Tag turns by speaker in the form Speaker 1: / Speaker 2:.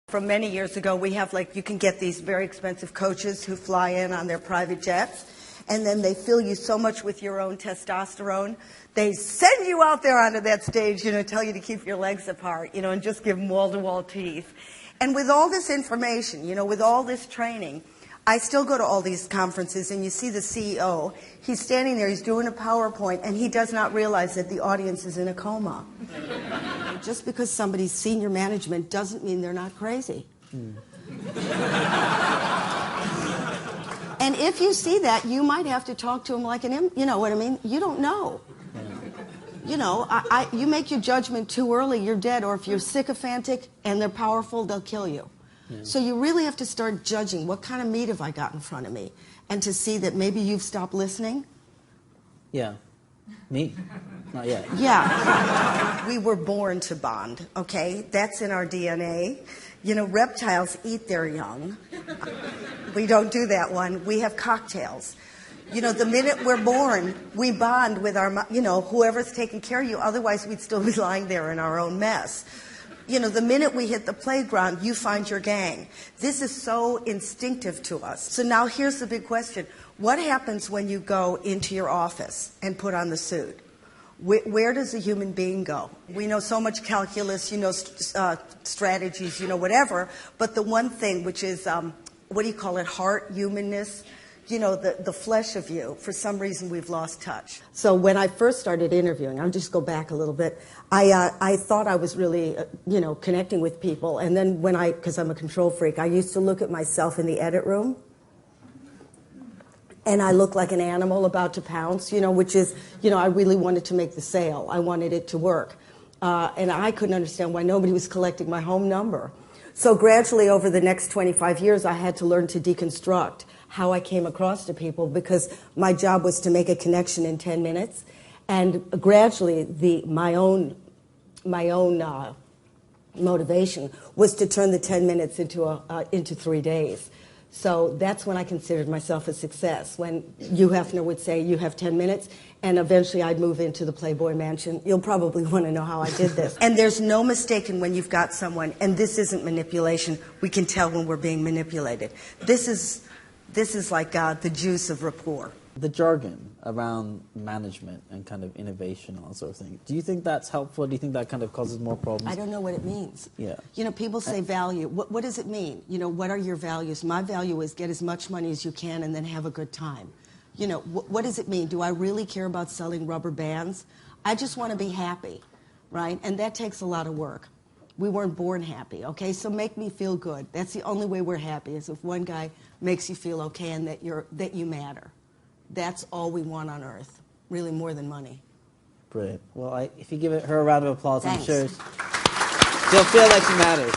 Speaker 1: From many years ago, we have, like, you can get these very expensive coaches who fly in on their private jets, and then they fill you so much with your own testosterone, they send you out there onto that stage, tell you to keep your legs apart, and just give them wall-to-wall teeth. And with all this information, with all this training, I still go to all these conferences, and you see the CEO. He's standing there, he's doing a PowerPoint, and he does not realize that the audience is in a coma. Just because somebody's senior management doesn't mean they're not crazy. And if you see that, you might have to talk to him like you know what I mean? You don't know. You make your judgment too early, you're dead. Or if you're sycophantic and they're powerful, they'll kill you. Yeah. So you really have to start judging what kind of meat have I got in front of me, and to see that maybe you've stopped listening.
Speaker 2: Yeah. Me? Not yet.
Speaker 1: Yeah. We were born to bond, okay? That's in our DNA. Reptiles eat their young. We don't do that one. We have cocktails. The minute we're born, we bond with our, whoever's taking care of you. Otherwise, we'd still be lying there in our own mess. The minute we hit the playground, you find your gang. This is so instinctive to us. So now here's the big question. What happens when you go into your office and put on the suit? Where does a human being go? We know so much calculus, strategies, whatever. But the one thing, which is, what do you call it, heart, humanness, the flesh of you, for some reason we've lost touch. So when I first started interviewing, I'll just go back a little bit, I thought I was really, connecting with people. And then because I'm a control freak, I used to look at myself in the edit room. And I looked like an animal about to pounce, which is, I really wanted to make the sale. I wanted it to work. And I couldn't understand why nobody was collecting my home number. So gradually over the next 25 years, I had to learn to deconstruct how I came across to people, because my job was to make a connection in 10 minutes. And gradually, my own motivation was to turn the 10 minutes into 3 days. So that's when I considered myself a success. When Hugh Hefner would say, you have 10 minutes, and eventually I'd move into the Playboy Mansion. You'll probably want to know how I did this. And there's no mistaking when you've got someone, and this isn't manipulation. We can tell when we're being manipulated. This is like the juice of rapport.
Speaker 2: The jargon around management and kind of innovation and that sort of thing, do you think that's helpful? Do you think that kind of causes more problems?
Speaker 1: I don't know what it means.
Speaker 2: Yeah.
Speaker 1: People say value. What does it mean? What are your values? My value is get as much money as you can and then have a good time. What does it mean? Do I really care about selling rubber bands? I just want to be happy, right? And that takes a lot of work. We weren't born happy, okay? So make me feel good. That's the only way we're happy, is if one guy makes you feel okay and that you matter. That's all we want on earth, really, more than money.
Speaker 2: Brilliant. Well, if you give her a round of applause,
Speaker 1: Thanks.
Speaker 2: I'm sure she'll feel like she matters.